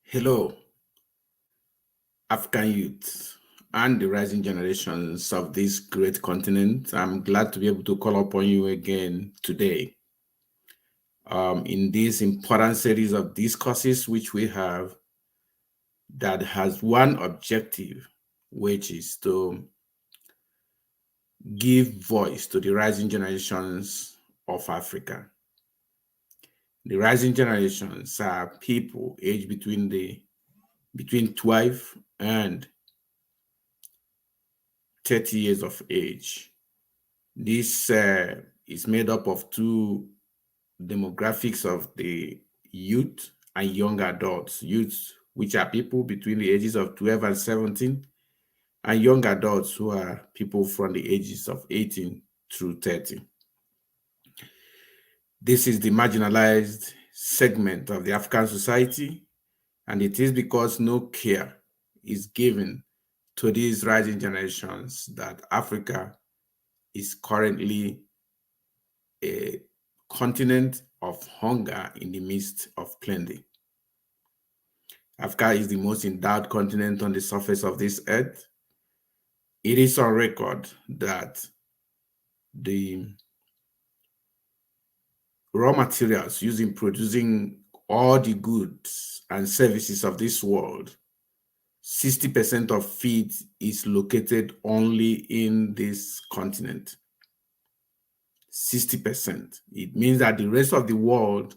Hello, African youth and the rising generations of this great continent. I'm glad to be able to call upon you again today in this important series of discourses which we have that has one objective, which is to give voice to the rising generations of Africa. The rising generations are people aged between 12 and 30 years of age. This is made up of two demographics of the youth and young adults. Youth, which are people between the ages of 12 and 17, and young adults, who are people from the ages of 18 through 30. This is the marginalized segment of the African society, and it is because no care is given to these rising generations that Africa is currently a continent of hunger in the midst of plenty. Africa is the most endowed continent on the surface of this earth. It is on record that the raw materials used in producing all the goods and services of this world, 60% of it is located only in this continent. 60%. It means that the rest of the world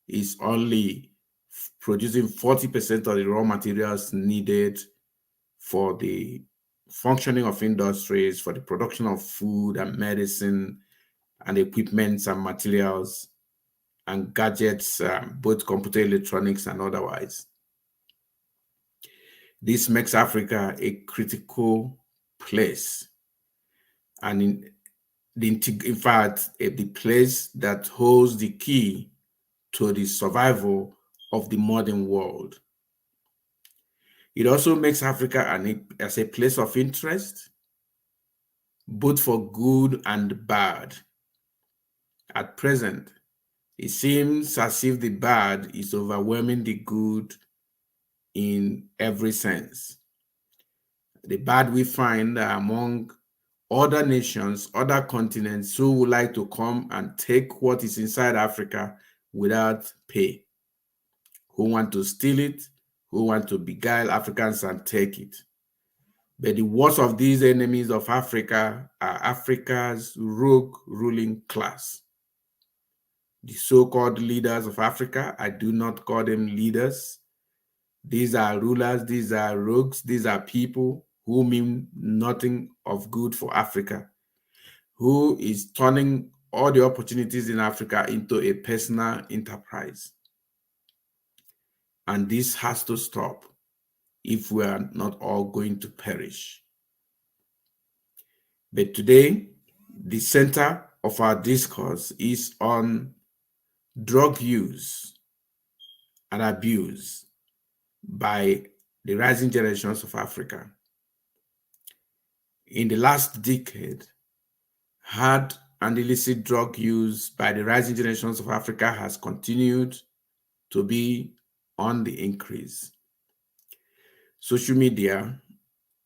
is only producing 40% of the raw materials needed for the functioning of industries, for the production of food and medicine and equipments and materials and gadgets, both computer electronics and otherwise. This makes Africa a critical place, and in fact, the place that holds the key to the survival of the modern world. It also makes Africa as a place of interest, both for good and bad. At present, it seems as if the bad is overwhelming the good in every sense. The bad we find among other nations, other continents who would like to come and take what is inside Africa without pay, who want to steal it, who want to beguile Africans and take it. But the worst of these enemies of Africa are Africa's rogue ruling class. The so-called leaders of Africa, I do not call them leaders. These are rulers, these are rogues, these are people who mean nothing of good for Africa, who is turning all the opportunities in Africa into a personal enterprise. And this has to stop if we are not all going to perish. But today, the center of our discourse is on drug use and abuse by the rising generations of Africa. In the last decade, hard and illicit drug use by the rising generations of Africa has continued to be on the increase. Social media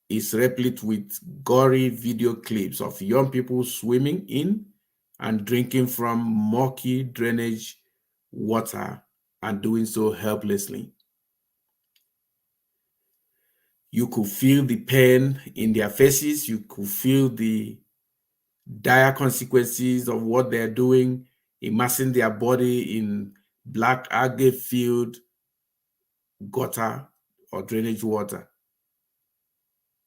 is replete with gory video clips of young people swimming in and drinking from murky drainage water and doing so helplessly. You could feel the pain in their faces. You could feel the dire consequences of what they're doing, immersing their body in black algae-filled gutter or drainage water.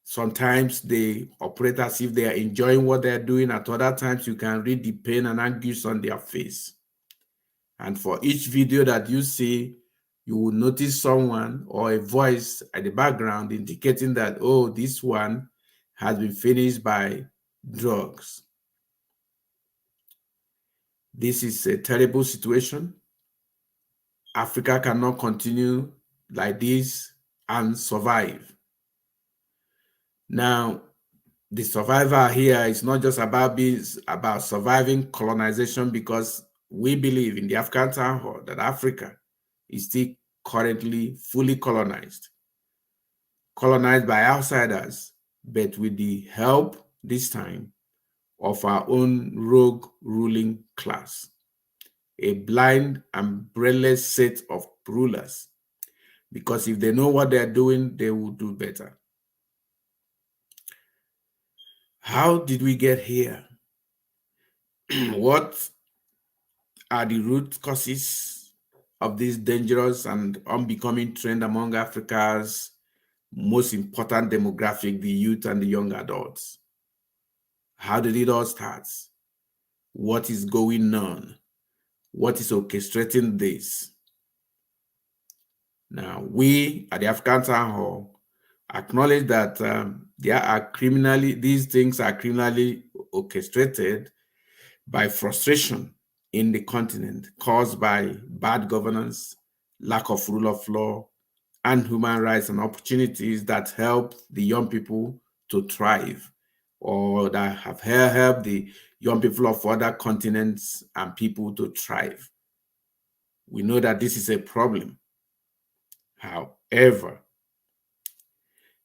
Sometimes they operate as if they are enjoying what they're doing. At other times, you can read the pain and anguish on their face. And for each video that you see, you will notice someone or a voice at the background indicating that, oh, this one has been finished by drugs. This is a terrible situation. Africa cannot continue like this and survive. Now, the survivor here is not just about surviving colonization, because we believe in the African town hall that Africa is still currently fully colonized by outsiders, but with the help this time of our own rogue ruling class, a blind and brainless set of rulers, because if they know what they're doing, they will do better. How did we get here? What are the root causes of this dangerous and unbecoming trend among Africa's most important demographic, the youth and the young adults? How did it all start? What is going on? What is orchestrating this? Now, we at the African Town Hall acknowledge that these things are criminally orchestrated by frustration in the continent caused by bad governance, lack of rule of law, and human rights and opportunities that help the young people to thrive, or that have helped the young people of other continents and people to thrive. We know that this is a problem. However,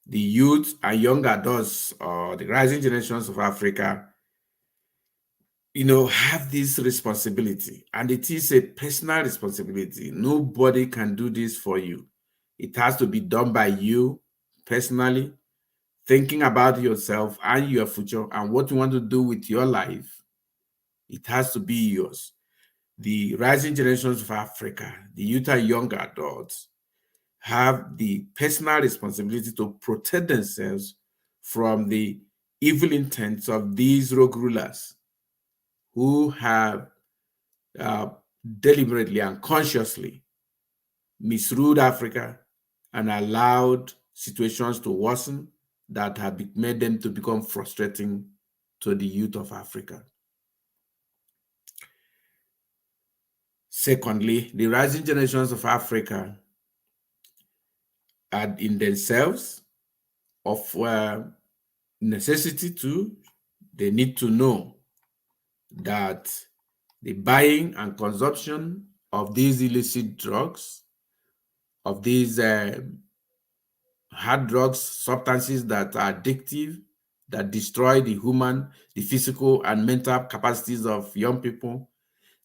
the youth and young adults, or the rising generations of Africa, have this responsibility, and it is a personal responsibility. Nobody can do this for you. It has to be done by you personally, thinking about yourself and your future and what you want to do with your life. It has to be yours. The rising generations of Africa, the youth and young adults, have the personal responsibility to protect themselves from the evil intents of these rogue rulers who have deliberately and consciously misruled Africa and allowed situations to worsen that have made them to become frustrating to the youth of Africa. Secondly, the rising generations of Africa are in themselves of necessity too. They need to know that the buying and consumption of these illicit drugs, of these hard drugs, substances that are addictive, that destroy the human, the physical and mental capacities of young people,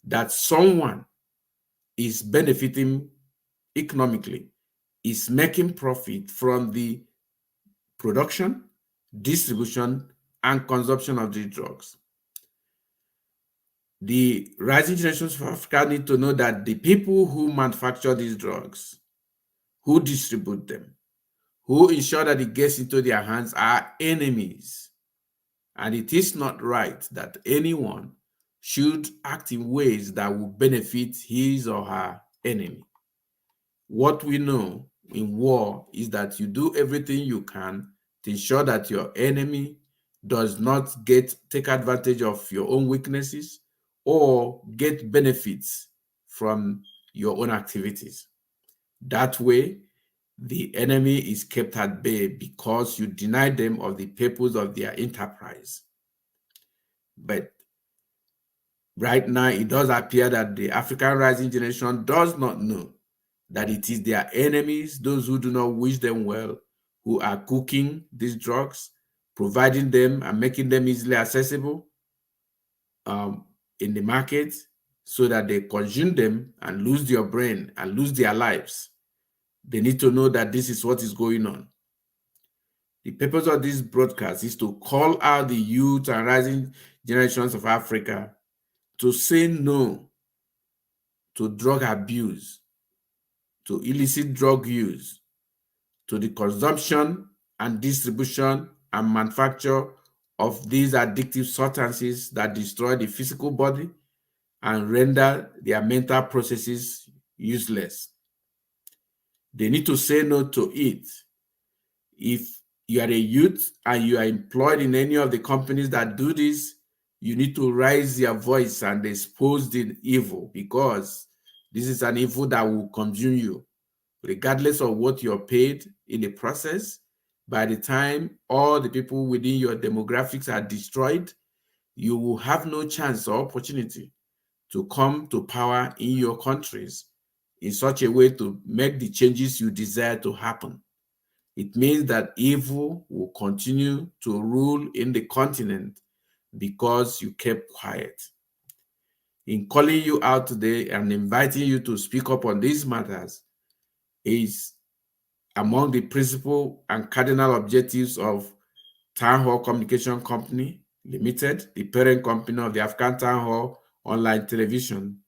that someone is benefiting economically, is making profit from the production, distribution, and consumption of these drugs. The rising generations of Africa need to know that the people who manufacture these drugs, who distribute them, who ensure that it gets into their hands are enemies. And it is not right that anyone should act in ways that will benefit his or her enemy. What we know in war is that you do everything you can to ensure that your enemy does not take advantage of your own weaknesses or get benefits from your own activities. That way, the enemy is kept at bay because you deny them of the purpose of their enterprise. But right now, it does appear that the African rising generation does not know that it is their enemies, those who do not wish them well, who are cooking these drugs, providing them and making them easily accessible in the market so that they consume them and lose their brain and lose their lives. They need to know that this is what is going on. The purpose of this broadcast is to call out the youth and rising generations of Africa to say no to drug abuse, to illicit drug use, to the consumption and distribution and manufacture of these addictive substances that destroy the physical body and render their mental processes useless. They need to say no to it. If you are a youth and you are employed in any of the companies that do this, you need to raise your voice and expose the evil, because this is an evil that will consume you. Regardless of what you're paid in the process, by the time all the people within your demographics are destroyed, you will have no chance or opportunity to come to power in your countries in such a way to make the changes you desire to happen. It means that evil will continue to rule in the continent because you kept quiet. In calling you out today and inviting you to speak up on these matters is among the principal and cardinal objectives of Town Hall Communication Company Limited, the parent company of the African Town Hall online television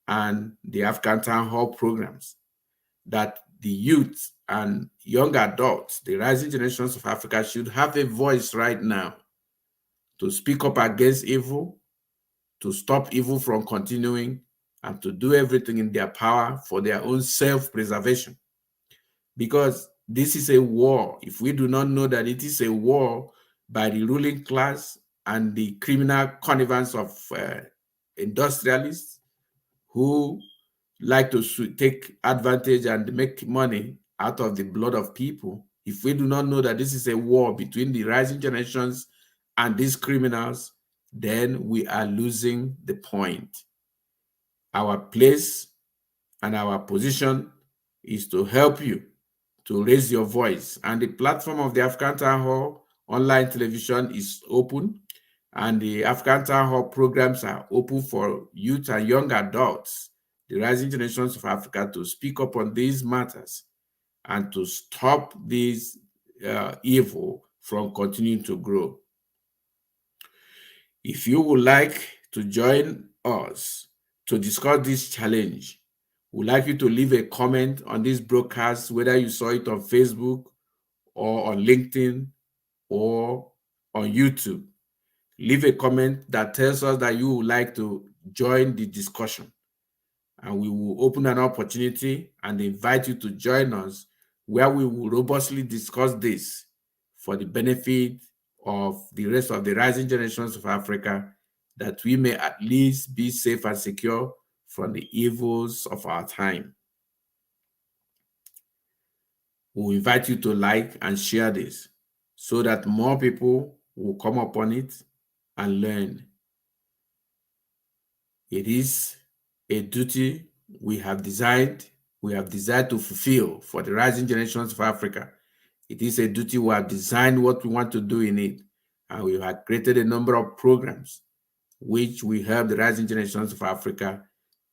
and the African Town Hall programs, that the youth and young adults, the rising generations of Africa, should have a voice right now to speak up against evil, to stop evil from continuing, and to do everything in their power for their own self-preservation. Because this is a war. If we do not know that it is a war by the ruling class and the criminal connivance of industrialists who like to take advantage and make money out of the blood of people, if we do not know that this is a war between the rising generations and these criminals, then we are losing the point. Our place and our position is to help you to raise your voice. And the platform of the African Town Hall online television is open, and the African Town Hall programs are open for youth and young adults, the rising generations of Africa, to speak up on these matters and to stop this evil from continuing to grow. If you would like to join us to discuss this challenge, we'd like you to leave a comment on this broadcast, whether you saw it on Facebook or on LinkedIn or on YouTube. Leave a comment that tells us that you would like to join the discussion, and we will open an opportunity and invite you to join us, where we will robustly discuss this for the benefit of the rest of the rising generations of Africa, that we may at least be safe and secure from the evils of our time. We invite you to like and share this so that more people will come upon it and learn. It is a duty we have desired to fulfill for the rising generations of Africa. It is a duty we have designed what we want to do in it, and we have created a number of programs which will help the rising generations of Africa,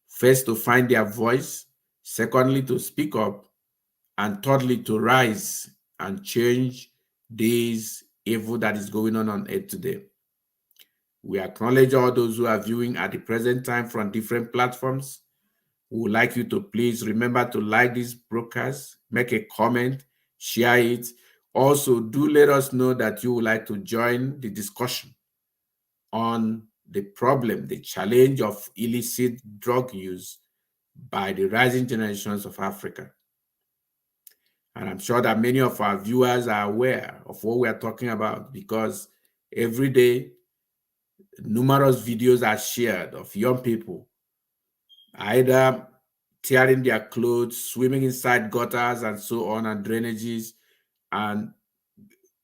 first, to find their voice, secondly, to speak up, and thirdly, to rise and change this evil that is going on earth today. We acknowledge all those who are viewing at the present time from different platforms. We would like you to please remember to like this broadcast, make a comment, share it. Also, do let us know that you would like to join the discussion on the problem, the challenge of illicit drug use by the rising generations of Africa. And I'm sure that many of our viewers are aware of what we are talking about, because every day numerous videos are shared of young people either tearing their clothes, swimming inside gutters and so on, and drainages, and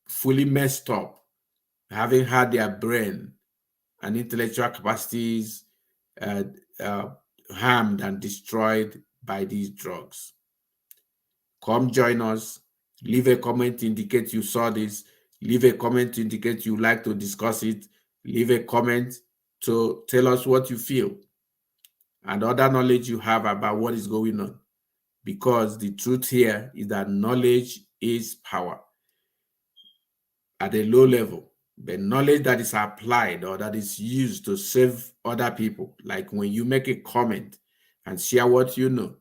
fully messed up, having had their brain and intellectual capacities harmed and destroyed by these drugs. Come join us. Leave a comment to indicate you saw this. Leave a comment to indicate you like to discuss it. Leave a comment to tell us what you feel and other knowledge you have about what is going on. Because the truth here is that knowledge is power at a low level. The knowledge that is applied or that is used to save other people, like when you make a comment and share what you know,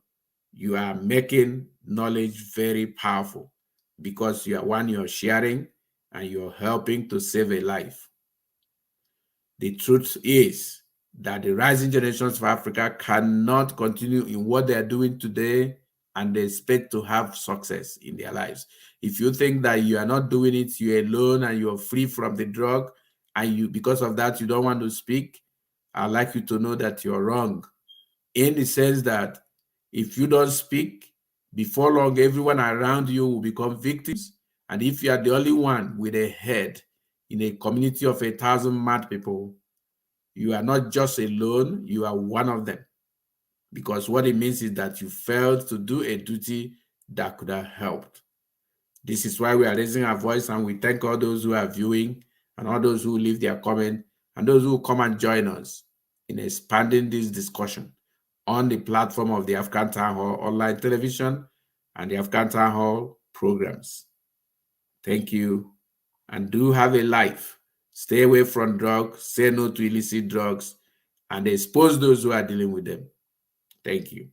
you are making knowledge very powerful, because you're sharing and you're helping to save a life. The truth is that the rising generations of Africa cannot continue in what they are doing today and they expect to have success in their lives. If you think that you are not doing it, you're alone and you're free from the drug, and because of that you don't want to speak, I'd like you to know that you're wrong, in the sense that if you don't speak, before long everyone around you will become victims. And if you are the only one with a head in a community of 1,000 mad people, you are not just alone, you are one of them. because what it means is that you failed to do a duty that could have helped. This is why we are raising our voice, and we thank all those who are viewing and all those who leave their comment and those who come and join us in expanding this discussion on the platform of the African Town Hall online television and the African Town Hall programs. Thank you, and do have a life. Stay away from drugs, say no to illicit drugs, and expose those who are dealing with them. Thank you.